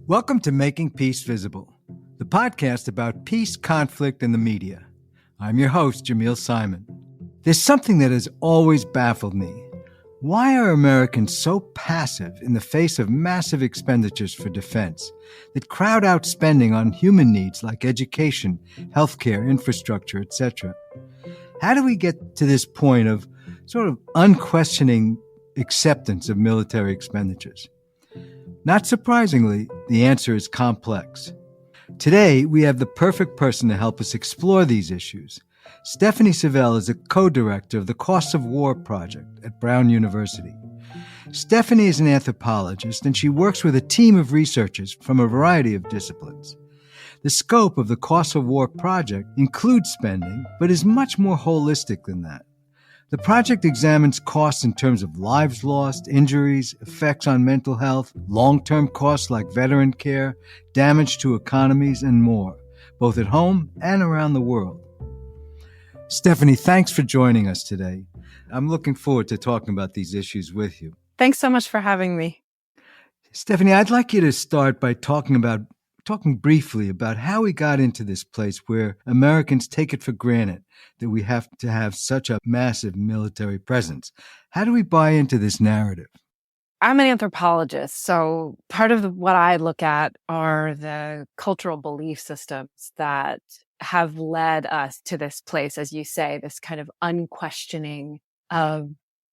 Welcome to Making Peace Visible, the podcast about peace, conflict, and the media. I'm your host, Jamil Simon. There's something that has always baffled me. Why are Americans so passive in the face of massive expenditures for defense that crowd out spending on human needs like education, healthcare, infrastructure, etc.? How do we get to this point of sort of unquestioning acceptance of military expenditures? Not surprisingly, the answer is complex. Today, we have the perfect person to help us explore these issues. Stephanie Savell is a co-director of the Costs of War project at Brown University. Stephanie is an anthropologist, and she works with a team of researchers from a variety of disciplines. The scope of the Costs of War project includes spending, but is much more holistic than that. The project examines costs in terms of lives lost, injuries, effects on mental health, long-term costs like veteran care, damage to economies, and more, both at home and around the world. Stephanie, thanks for joining us today. I'm looking forward to talking about these issues with you. Thanks so much for having me. Stephanie, I'd like you to start by talking briefly about how we got into this place where Americans take it for granted that we have to have such a massive military presence. How do we buy into this narrative? I'm an anthropologist, so part of what I look at are the cultural belief systems that have led us to this place, as you say, this kind of unquestioning of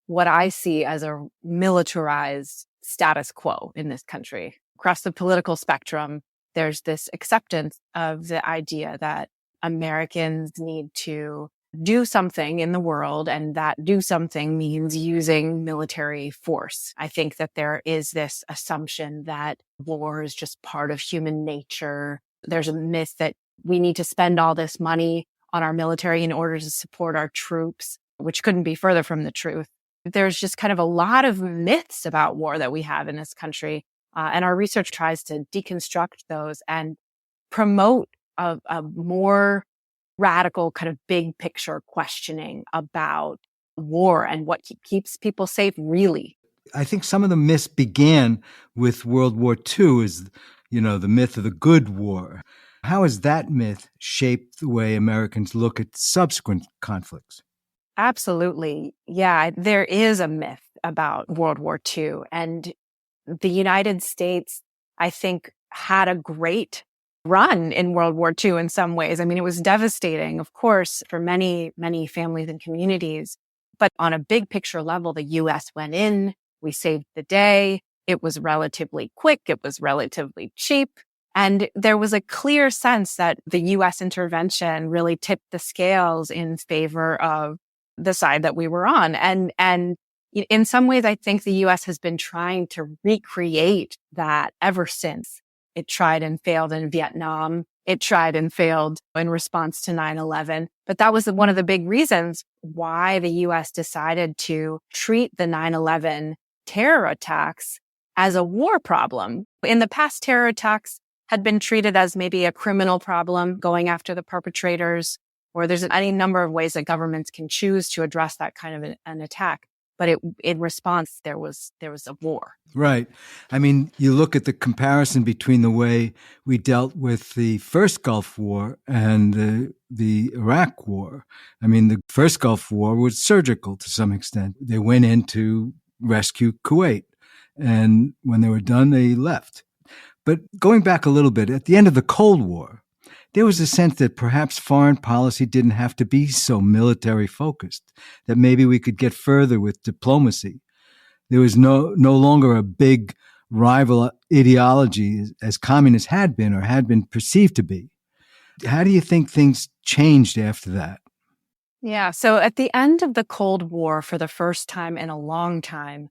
what I see as a militarized status quo in this country. Across the political spectrum, there's this acceptance of the idea that Americans need to do something in the world, and that do something means using military force. I think that there is this assumption that war is just part of human nature. There's a myth that we need to spend all this money on our military in order to support our troops, which couldn't be further from the truth. There's just kind of a lot of myths about war that we have in this country. And our research tries to deconstruct those and promote a more radical kind of big picture questioning about war and what keeps people safe, really. I think some of the myths began with World War II as, the myth of the good war. How has that myth shaped the way Americans look at subsequent conflicts? Absolutely. Yeah, there is a myth about World War II. And the United States, I think, had a great run in World War II in some ways. I mean, it was devastating, of course, for many, many families and communities. But on a big picture level, the U.S. went in, we saved the day. It was relatively quick. It was relatively cheap. And there was a clear sense that the U.S. intervention really tipped the scales in favor of the side that we were on. And in some ways, I think the U.S. has been trying to recreate that ever since. It tried and failed in Vietnam. It tried and failed in response to 9/11. But that was one of the big reasons why the U.S. decided to treat the 9/11 terror attacks as a war problem. In the past, terror attacks had been treated as maybe a criminal problem, going after the perpetrators, or there's any number of ways that governments can choose to address that kind of an attack. But in response, there was a war. Right. I mean, you look at the comparison between the way we dealt with the first Gulf War and the Iraq War. I mean, the first Gulf War was surgical to some extent. They went in to rescue Kuwait, and when they were done, they left. But going back a little bit, at the end of the Cold War, there was a sense that perhaps foreign policy didn't have to be so military focused, that maybe we could get further with diplomacy. There was no longer a big rival ideology as communists had been or had been perceived to be. How do you think things changed after that? Yeah, so at the end of the Cold War, for the first time in a long time,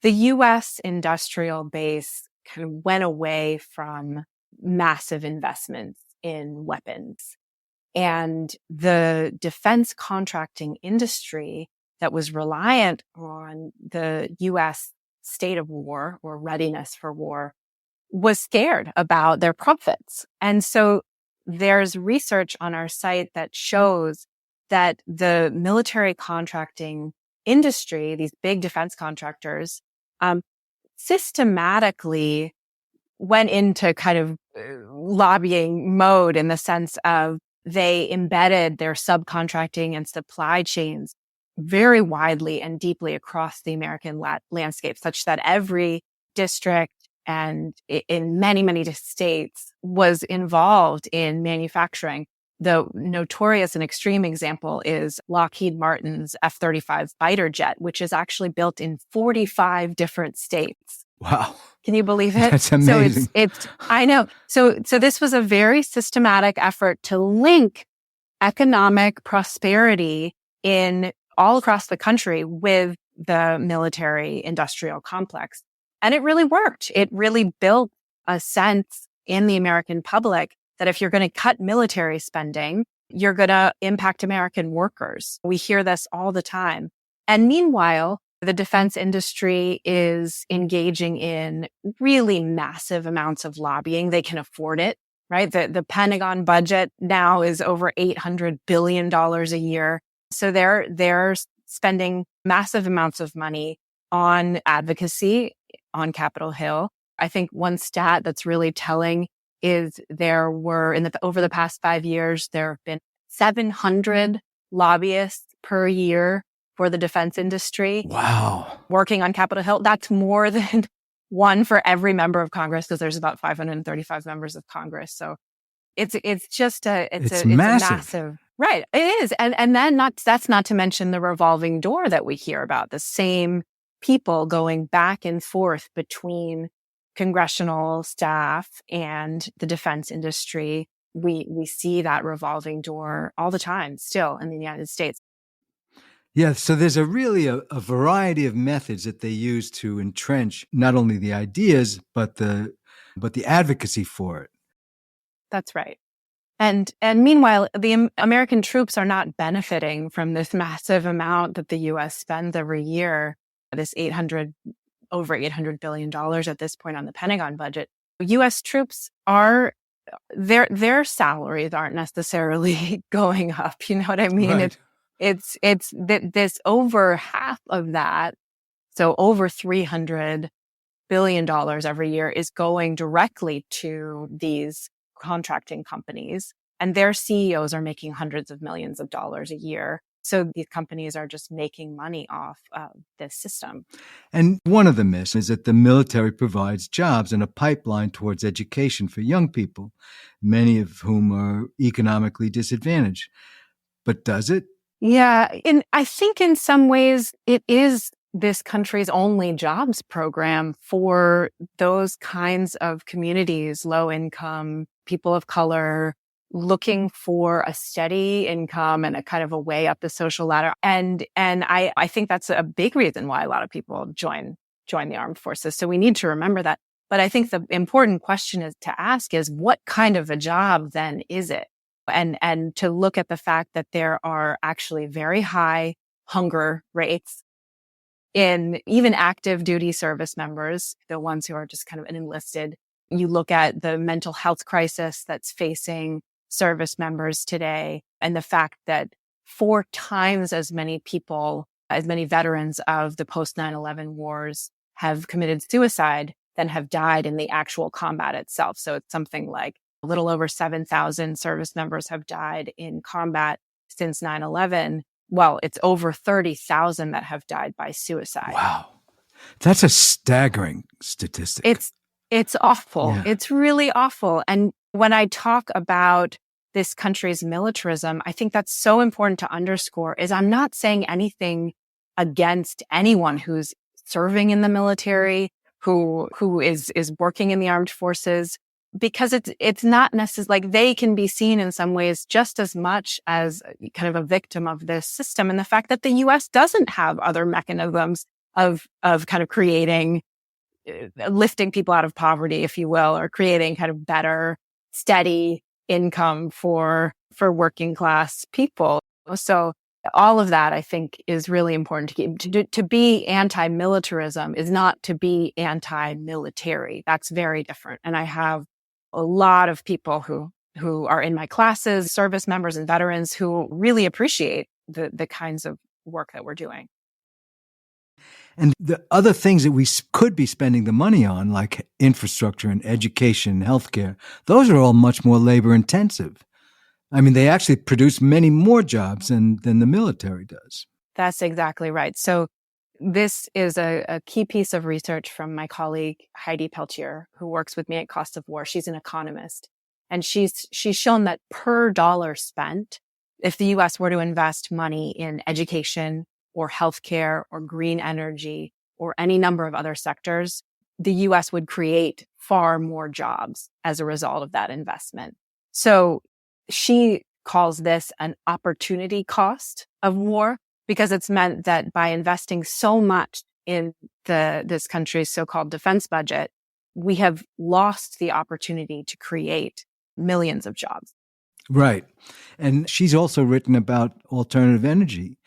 the U.S. industrial base kind of went away from massive investments in weapons. And the defense contracting industry that was reliant on the U.S. state of war or readiness for war was scared about their profits. And so there's research on our site that shows that the military contracting industry, these big defense contractors, systematically went into kind of lobbying mode in the sense of they embedded their subcontracting and supply chains very widely and deeply across the American landscape, such that every district and in many, many states was involved in manufacturing. The notorious and extreme example is Lockheed Martin's F-35 fighter jet, which is actually built in 45 different states. Wow. Can you believe it? That's amazing. So I know. So this was a very systematic effort to link economic prosperity in all across the country with the military industrial complex. And it really worked. It really built a sense in the American public that if you're going to cut military spending, you're going to impact American workers. We hear this all the time. And meanwhile, the defense industry is engaging in really massive amounts of lobbying. They can afford it, right? The Pentagon budget now is over $800 billion a year. So they're spending massive amounts of money on advocacy on Capitol Hill. I think one stat that's really telling is there were over the past 5 years, there have been 700 lobbyists per year for the defense industry. Wow. Working on Capitol Hill. That's more than one for every member of Congress, because there's about 535 members of Congress. So it's massive. massive. Right. It is. And then that's not to mention the revolving door that we hear about, the same people going back and forth between congressional staff and the defense industry. We see that revolving door all the time still in the United States. Yeah, so there's a variety of methods that they use to entrench not only the ideas, but the advocacy for it. That's right. And meanwhile, the American troops are not benefiting from this massive amount that the U.S. spends every year, this over $800 billion at this point on the Pentagon budget. U.S. troops their salaries aren't necessarily going up. You know what I mean? Right. It's this over half of that. So over $300 billion every year is going directly to these contracting companies, and their CEOs are making hundreds of millions of dollars a year. So these companies are just making money off of this system. And one of the myths is that the military provides jobs and a pipeline towards education for young people, many of whom are economically disadvantaged. But does it? Yeah. I think in some ways it is this country's only jobs program for those kinds of communities, low income, people of color, looking for a steady income and a kind of a way up the social ladder. And I think that's a big reason why a lot of people join the armed forces. So we need to remember that. But I think the important question to ask is, what kind of a job then is it? And to look at the fact that there are actually very high hunger rates in even active duty service members, the ones who are just kind of enlisted. You look at the mental health crisis that's facing service members today, and the fact that 4 times as many veterans of the post 9/11 wars have committed suicide than have died in the actual combat itself. So it's something like a little over 7,000 service members have died in combat since 9/11. Well, it's over 30,000 that have died by suicide. Wow. That's a staggering statistic. It's awful. Yeah. It's really awful. And when I talk about this country's militarism, I think that's so important to underscore. Is I'm not saying anything against anyone who's serving in the military, who is working in the armed forces, because it's not necessarily like they can be seen in some ways just as much as kind of a victim of this system, and the fact that the U.S. doesn't have other mechanisms of kind of creating, lifting people out of poverty, if you will, or creating kind of better, steady income for working class people. So all of that, I think, is really important to keep. To be anti-militarism is not to be anti-military. That's very different. And I have a lot of people who are in my classes, service members and veterans, who really appreciate the kinds of work that we're doing. And the other things that we could be spending the money on, like infrastructure and education and healthcare, those are all much more labor intensive. I mean, they actually produce many more jobs than the military does. That's exactly right. So this is a key piece of research from my colleague, Heidi Peltier, who works with me at Cost of War. She's an economist. And she's shown that per dollar spent, if the U.S. were to invest money in education or healthcare or green energy or any number of other sectors, the U.S. would create far more jobs as a result of that investment. So she calls this an opportunity cost of war, because it's meant that by investing so much in this country's so-called defense budget, we have lost the opportunity to create millions of jobs. Right. And she's also written about alternative energy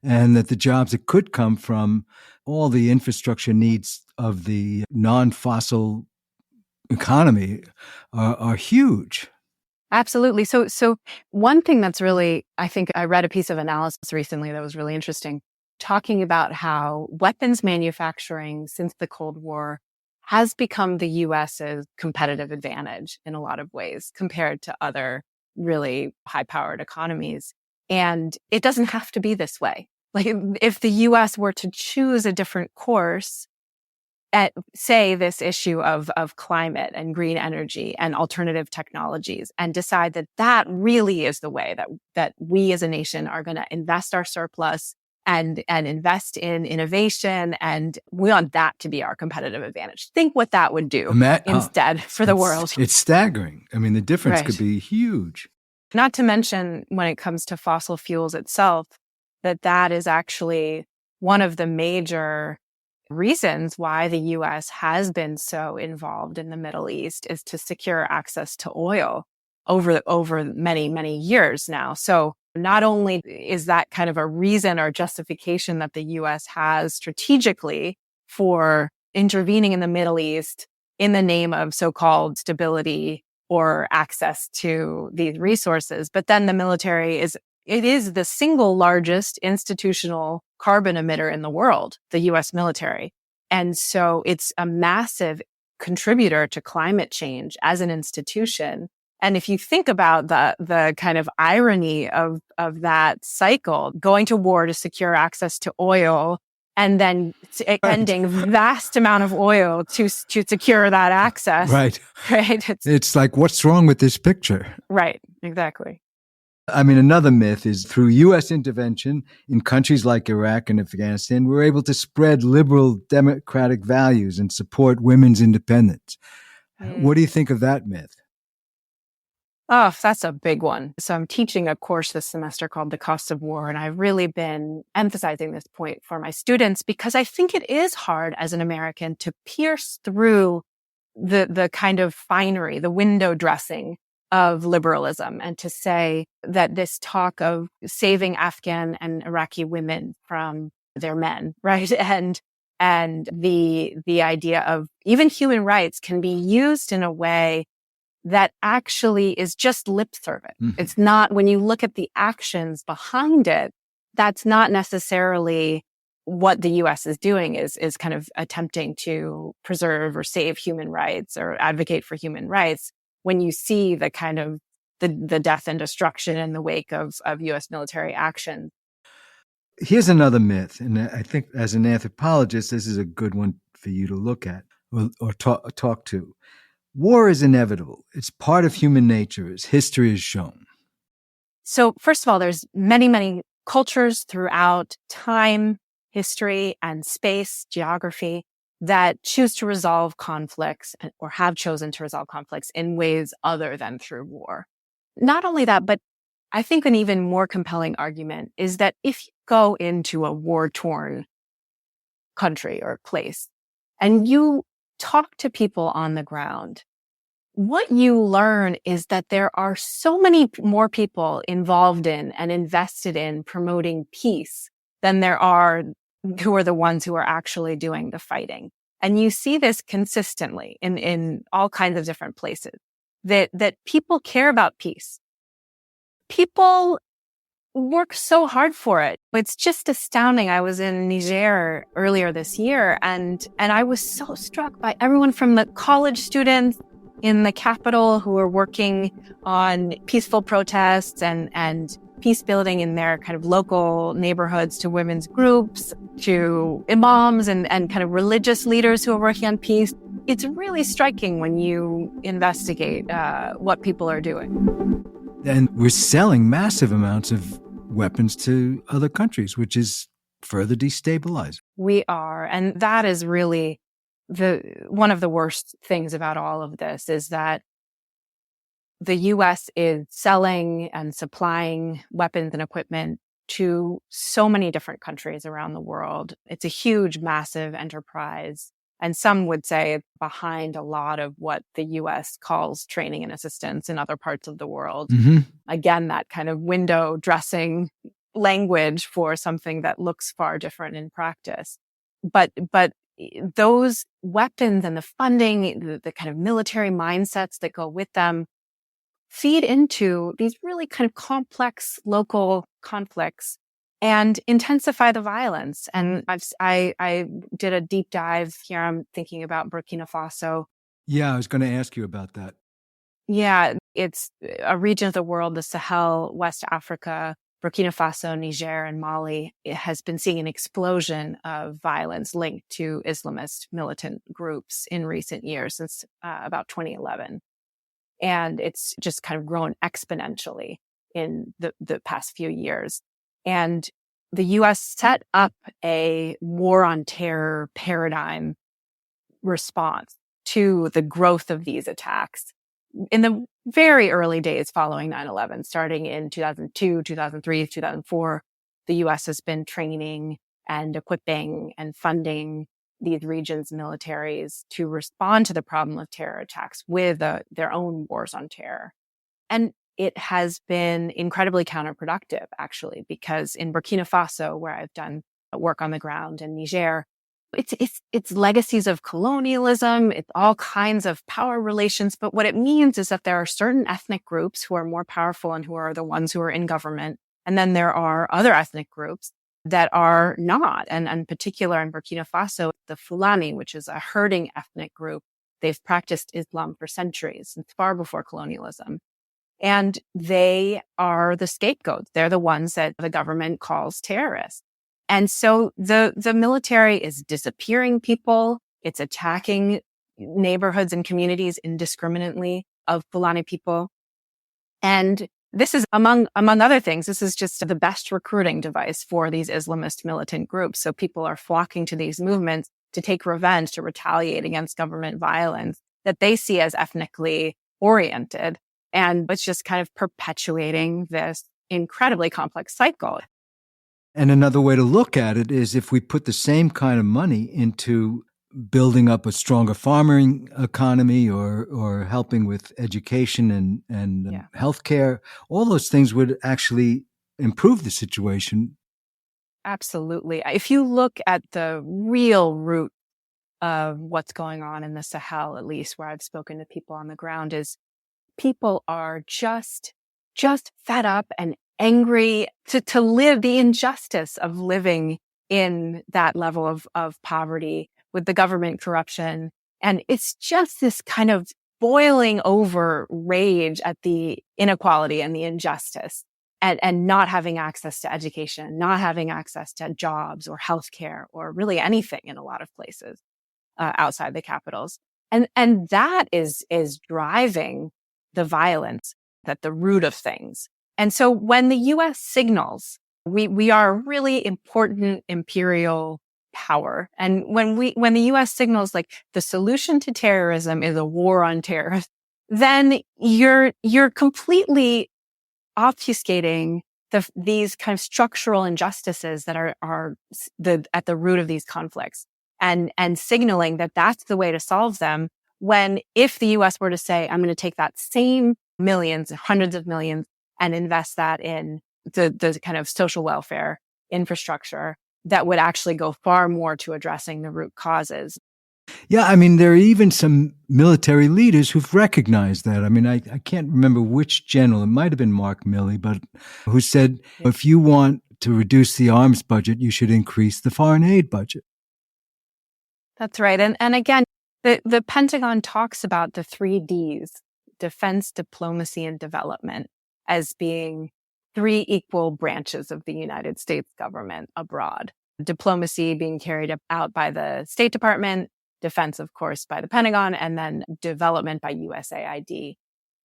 and that the jobs that could come from all the infrastructure needs of the non-fossil economy are huge. Absolutely. So one thing that's really, I think I read a piece of analysis recently that was really interesting, talking about how weapons manufacturing since the Cold War has become the US's competitive advantage in a lot of ways compared to other really high-powered economies. And it doesn't have to be this way. Like if the US were to choose a different course at, say, this issue of climate and green energy and alternative technologies, and decide that that really is the way that we as a nation are going to invest our surplus and invest in innovation, and we want that to be our competitive advantage. Think what that would do instead for the world. It's staggering. I mean, the difference Right. could be huge. Not to mention, when it comes to fossil fuels itself, that is actually one of the major reasons why the U.S. has been so involved in the Middle East, is to secure access to oil over many, many years now. So not only is that kind of a reason or justification that the U.S. has strategically for intervening in the Middle East in the name of so-called stability or access to these resources, but then the military is the single largest institutional carbon emitter in the world, the U.S. military. And so it's a massive contributor to climate change as an institution. And if you think about the kind of irony of that cycle, going to war to secure access to oil and then ending vast amount of oil to secure that access. Right. It's like, what's wrong with this picture? Right. Exactly. I mean, another myth is through U.S. intervention in countries like Iraq and Afghanistan, we're able to spread liberal democratic values and support women's independence. What do you think of that myth? Oh, that's a big one. So I'm teaching a course this semester called The Cost of War, and I've really been emphasizing this point for my students because I think it is hard as an American to pierce through the kind of finery, the window dressing of liberalism, and to say that this talk of saving Afghan and Iraqi women from their men, right? And the idea of even human rights can be used in a way that actually is just lip service. Mm-hmm. It's not, when you look at the actions behind it, that's not necessarily what the U.S. is doing, is kind of attempting to preserve or save human rights or advocate for human rights. When you see the kind of the death and destruction in the wake of U.S. military action. Here's another myth, and I think as an anthropologist, this is a good one for you to look at or talk to. War is inevitable. It's part of human nature, as history has shown. So first of all, there's many, many cultures throughout time, history, and space, geography, that choose to resolve conflicts or have chosen to resolve conflicts in ways other than through war. Not only that, but I think an even more compelling argument is that if you go into a war-torn country or place and you talk to people on the ground, what you learn is that there are so many more people involved in and invested in promoting peace than there are who are the ones who are actually doing the fighting. And you see this consistently in all kinds of different places, that people care about peace. People work so hard for it. It's just astounding. I was in Niger earlier this year, and I was so struck by everyone from the college students in the capital who are working on peaceful protests and peace building in their kind of local neighborhoods, to women's groups, to imams and kind of religious leaders who are working on peace. It's really striking when you investigate what people are doing. And we're selling massive amounts of weapons to other countries, which is further destabilizing. We are. And that is really one of the worst things about all of this, is that the U.S. is selling and supplying weapons and equipment to so many different countries around the world. It's a huge, massive enterprise. And some would say it's behind a lot of what the U.S. calls training and assistance in other parts of the world. Mm-hmm. Again, that kind of window dressing language for something that looks far different in practice. But those weapons and the funding, the kind of military mindsets that go with them, feed into these really kind of complex local conflicts and intensify the violence. And I did a deep dive here. I'm thinking about Burkina Faso. Yeah, I was going to ask you about that. Yeah, it's a region of the world, the Sahel, West Africa, Burkina Faso, Niger, and Mali. It has been seeing an explosion of violence linked to Islamist militant groups in recent years, since about 2011. And it's just kind of grown exponentially in the past few years. And the U.S. set up a war on terror paradigm response to the growth of these attacks in the very early days following 9/11, starting in 2002, 2003, 2004. The U.S. has been training and equipping and funding these regions' militaries to respond to the problem of terror attacks with their own wars on terror. And it has been incredibly counterproductive, actually, because in Burkina Faso, where I've done work on the ground, in Niger, it's legacies of colonialism, it's all kinds of power relations. But what it means is that there are certain ethnic groups who are more powerful and who are the ones who are in government. And then there are other ethnic groups that are not. And in particular, in Burkina Faso, the Fulani, which is a herding ethnic group, they've practiced Islam for centuries, since far before colonialism. And they are the scapegoats. They're the ones that the government calls terrorists. And so the military is disappearing people. It's attacking neighborhoods and communities indiscriminately of Fulani people. And this is, among other things, this is just the best recruiting device for these Islamist militant groups. So people are flocking to these movements to take revenge, to retaliate against government violence that they see as ethnically oriented. And it's just kind of perpetuating this incredibly complex cycle. And another way to look at it is, if we put the same kind of money into building up a stronger farming economy or helping with education and healthcare, all those things would actually improve the situation. Absolutely. If you look at the real root of what's going on in the Sahel, at least where I've spoken to people on the ground, is people are just fed up and angry to live the injustice of living in that level of poverty with the government corruption. And it's just this kind of boiling over rage at the inequality and the injustice and not having access to education, not having access to jobs or healthcare or really anything in a lot of places outside the capitals. And that is driving the violence at the root of things. And so when the U.S. signals, we are a really important imperial power. And when the U.S. signals like the solution to terrorism is a war on terror, then you're completely obfuscating these kind of structural injustices that are at the root of these conflicts, and signaling that that's the way to solve them. When if the U.S. were to say, I'm going to take that same millions, hundreds of millions, and invest that in the kind of social welfare infrastructure that would actually go far more to addressing the root causes. Yeah, I mean, there are even some military leaders who've recognized that. I mean, I can't remember which general, it might have been Mark Milley, but who said, if you want to reduce the arms budget, you should increase the foreign aid budget. That's right. And again, the Pentagon talks about the 3 Ds, defense, diplomacy, and development, as being 3 equal branches of the United States government abroad. Diplomacy being carried out by the State Department, defense, of course, by the Pentagon, and then development by USAID.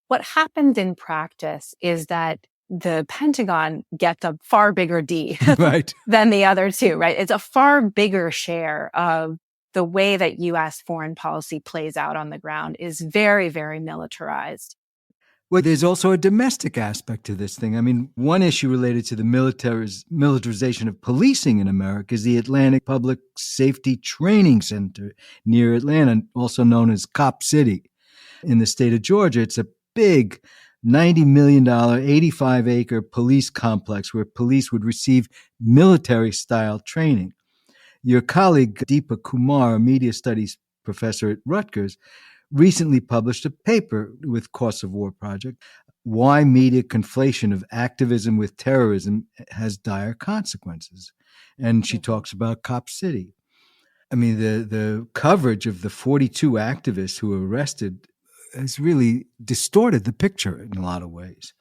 What happened in practice is that the Pentagon gets a far bigger D Right. than the other two, right? It's a far bigger share of the way that U.S. foreign policy plays out on the ground is very, very militarized. Well, there's also a domestic aspect to this thing. I mean, one issue related to the militarization of policing in America is the Atlantic Public Safety Training Center near Atlanta, also known as Cop City in the state of Georgia. It's a big $90 million, 85-acre police complex where police would receive military-style training. Your colleague, Deepa Kumar, a media studies professor at Rutgers, recently published a paper with Costs of War Project, Why Media Conflation of Activism with Terrorism Has Dire Consequences. And she talks about Cop City. I mean, the coverage of the 42 activists who were arrested has really distorted the picture in a lot of ways.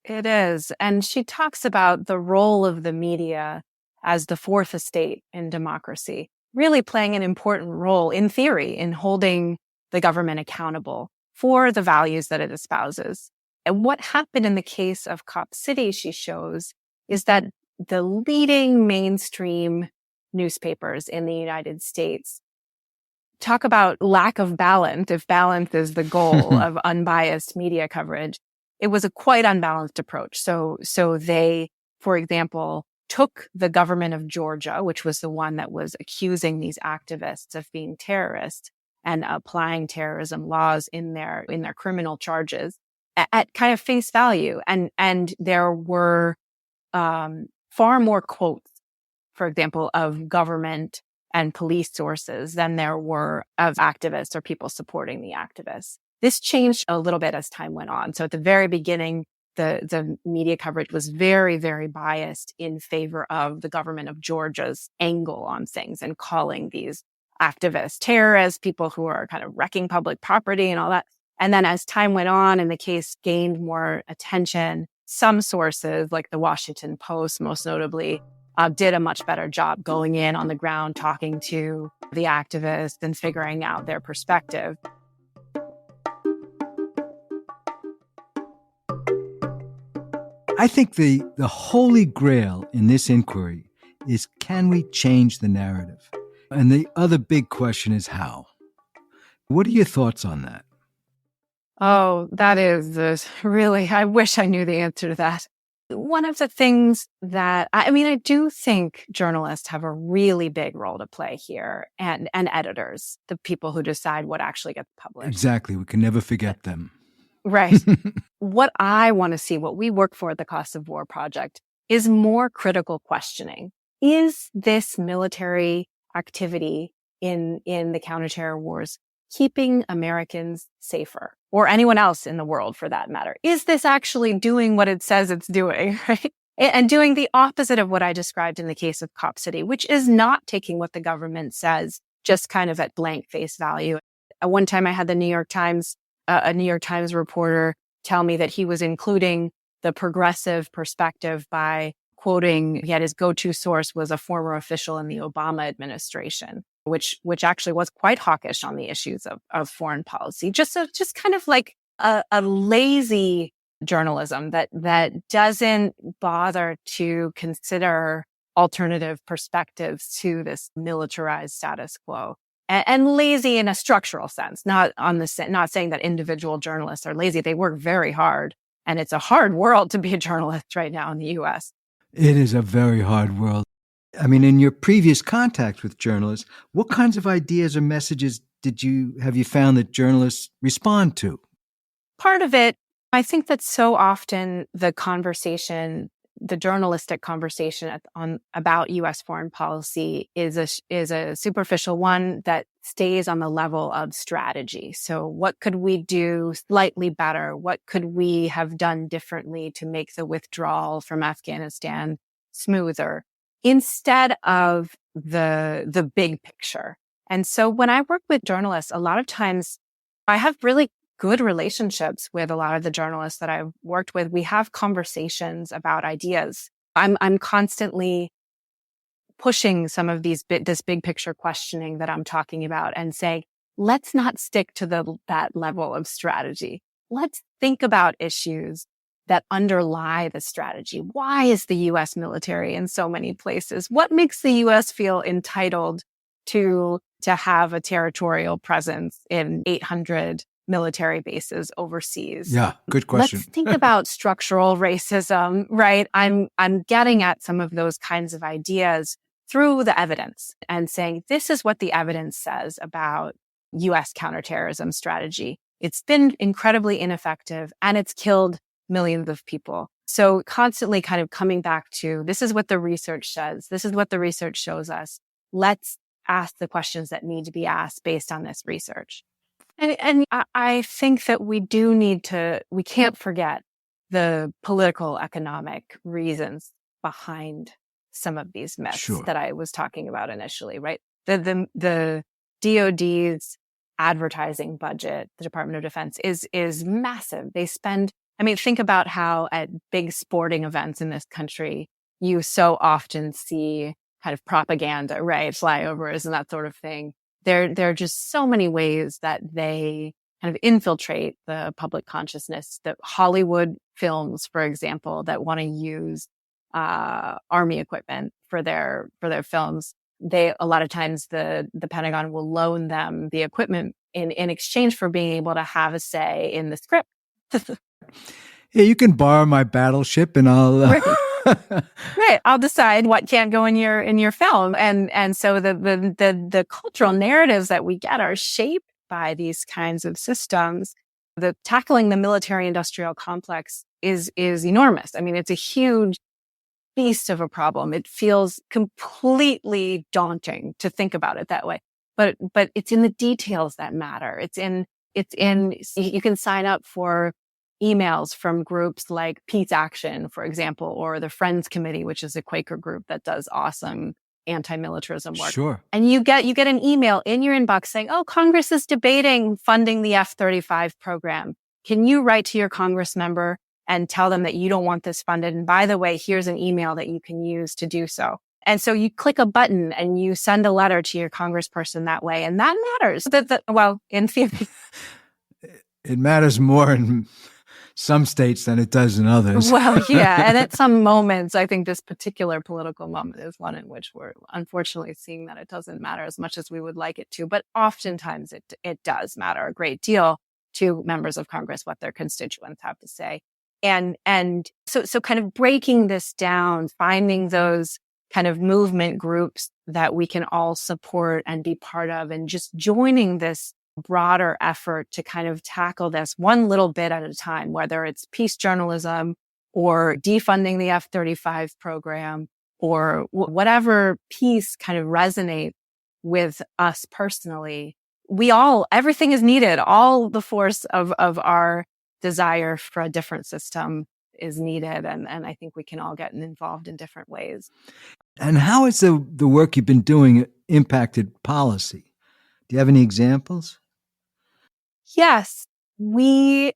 It is. And she talks about the role of the media as the fourth estate in democracy, really playing an important role in theory in holding the government accountable for the values that it espouses. And what happened in the case of Cop City, she shows, is that the leading mainstream newspapers in the United States talk about lack of balance, if balance is the goal of unbiased media coverage. It was a quite unbalanced approach. So they, for example, took the government of Georgia, which was the one that was accusing these activists of being terrorists and applying terrorism laws in their criminal charges at kind of face value. And there were far more quotes, for example, of government and police sources than there were of activists or people supporting the activists. This changed a little bit as time went on. So at the very beginning, the media coverage was very, very biased in favor of the government of Georgia's angle on things and calling these activists terrorists, people who are kind of wrecking public property and all that. And then as time went on and the case gained more attention, some sources, like the Washington Post, most notably, did a much better job going in on the ground, talking to the activists and figuring out their perspective. I think the holy grail in this inquiry is, can we change the narrative? And the other big question is how. What are your thoughts on that? Oh, that is really, I wish I knew the answer to that. One of the things that, I do think journalists have a really big role to play here, and editors, the people who decide what actually gets published. Exactly. We can never forget them. Right. What I want to see, what we work for at the Costs of War Project, is more critical questioning. Is this military activity in the counterterror wars keeping Americans safer, or anyone else in the world for that matter? Is this actually doing what it says it's doing, right? And doing the opposite of what I described in the case of Cop City, which is not taking what the government says just kind of at blank face value. At one time I had a New York Times reporter tell me that he was including the progressive perspective by quoting, he had his go-to source was a former official in the Obama administration, which actually was quite hawkish on the issues of foreign policy. Just kind of like a lazy journalism that doesn't bother to consider alternative perspectives to this militarized status quo. And lazy in a structural sense, not saying that individual journalists are lazy. They work very hard, and it's a hard world to be a journalist right now in the U.S. It is a very hard world. I mean, in your previous contact with journalists, what kinds of ideas or messages have you found that journalists respond to? Part of it, I think that so often the journalistic conversation about U.S. foreign policy is a superficial one that stays on the level of strategy. So what could we do slightly better? What could we have done differently to make the withdrawal from Afghanistan smoother instead of the big picture? And so when I work with journalists, a lot of times I have really good relationships with a lot of the journalists that I've worked with. We have conversations about ideas. I'm constantly pushing some of this big picture questioning that I'm talking about and saying, let's not stick to that level of strategy. Let's think about issues that underlie the strategy. Why is the U.S. military in so many places? What makes the U.S. feel entitled to have a territorial presence in 800 military bases overseas? Yeah, good question. Let's think about structural racism, right? I'm getting at some of those kinds of ideas through the evidence and saying, this is what the evidence says about U.S. counterterrorism strategy. It's been incredibly ineffective and it's killed millions of people. So constantly kind of coming back to, this is what the research says. This is what the research shows us. Let's ask the questions that need to be asked based on this research. And I think that we can't forget the political, economic reasons behind some of these myths that I was talking about initially, right? The DoD's advertising budget, the Department of Defense, is massive. They spend, think about how at big sporting events in this country, you so often see kind of propaganda, right? Flyovers and that sort of thing. There are just so many ways that they kind of infiltrate the public consciousness. That Hollywood films, for example, that want to use army equipment for their films, a lot of times the Pentagon will loan them the equipment in exchange for being able to have a say in the script. Yeah, you can borrow my battleship, and I'll. Right. I'll decide what can go in your film. And so the cultural narratives that we get are shaped by these kinds of systems. Tackling the military industrial complex is enormous. It's a huge beast of a problem. It feels completely daunting to think about it that way. But it's in the details that matter. You can sign up for emails from groups like Peace Action, for example, or the Friends Committee, which is a Quaker group that does awesome anti-militarism work. Sure. And you get an email in your inbox saying, oh, Congress is debating funding the F-35 program. Can you write to your Congress member and tell them that you don't want this funded? And by the way, here's an email that you can use to do so. And so you click a button and you send a letter to your congressperson that way. And that matters. Well, in theory. It matters more in some states than it does in others. Well, yeah. And at some moments, I think this particular political moment is one in which we're unfortunately seeing that it doesn't matter as much as we would like it to. But oftentimes it does matter a great deal to members of Congress what their constituents have to say. And so kind of breaking this down, finding those kind of movement groups that we can all support and be part of, and just joining this broader effort to kind of tackle this one little bit at a time, whether it's peace journalism or defunding the F-35 program or whatever piece kind of resonate with us personally. Everything is needed. All the force of our desire for a different system is needed. And I think we can all get involved in different ways. And how has the work you've been doing impacted policy? Do you have any examples? Yes, we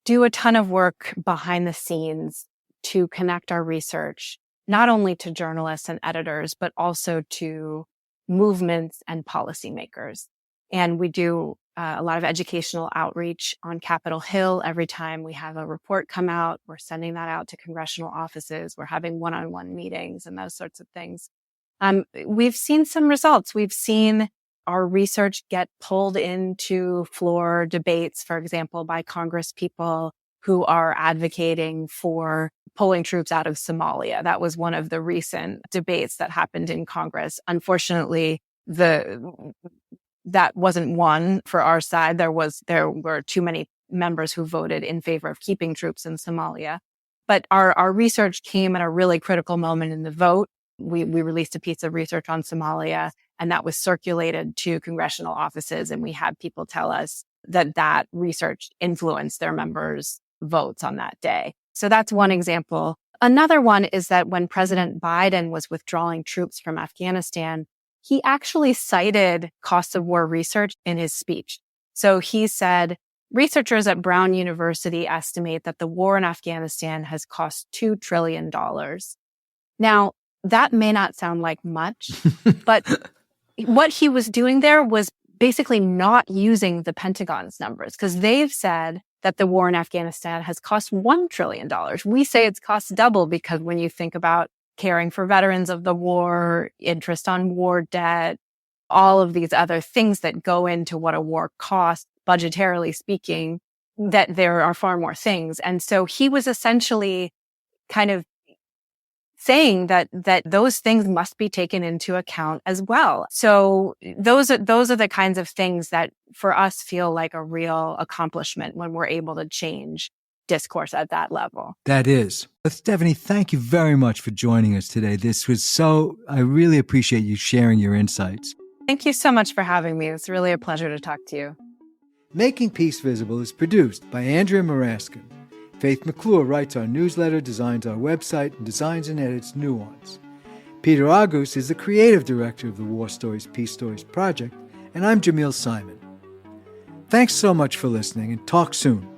do a ton of work behind the scenes to connect our research, not only to journalists and editors, but also to movements and policymakers. And we do a lot of educational outreach on Capitol Hill. Every time we have a report come out, we're sending that out to congressional offices. We're having one-on-one meetings and those sorts of things. We've seen some results. We've seen our research get pulled into floor debates, for example, by Congress people who are advocating for pulling troops out of Somalia. That was one of the recent debates that happened in Congress. Unfortunately, that wasn't won for our side. There were too many members who voted in favor of keeping troops in Somalia. But our research came at a really critical moment in the vote. We released a piece of research on Somalia, and that was circulated to congressional offices. And we had people tell us that research influenced their members' votes on that day. So that's one example. Another one is that when President Biden was withdrawing troops from Afghanistan, he actually cited cost of war research in his speech. So he said, researchers at Brown University estimate that the war in Afghanistan has cost $2 trillion. Now, that may not sound like much, but what he was doing there was basically not using the Pentagon's numbers, because they've said that the war in Afghanistan has cost $1 trillion. We say it's cost double because when you think about caring for veterans of the war, interest on war debt, all of these other things that go into what a war costs, budgetarily speaking, that there are far more things. And so he was essentially kind of saying that those things must be taken into account as well. So those are the kinds of things that for us feel like a real accomplishment when we're able to change discourse at that level. That is. Stephanie, thank you very much for joining us today. I really appreciate you sharing your insights. Thank you so much for having me. It's really a pleasure to talk to you. Making Peace Visible is produced by Andrea Maraskin. Faith McClure writes our newsletter, designs our website, and designs and edits Nuance. Peter August is the creative director of the War Stories, Peace Stories project, and I'm Jamil Simon. Thanks so much for listening, and talk soon.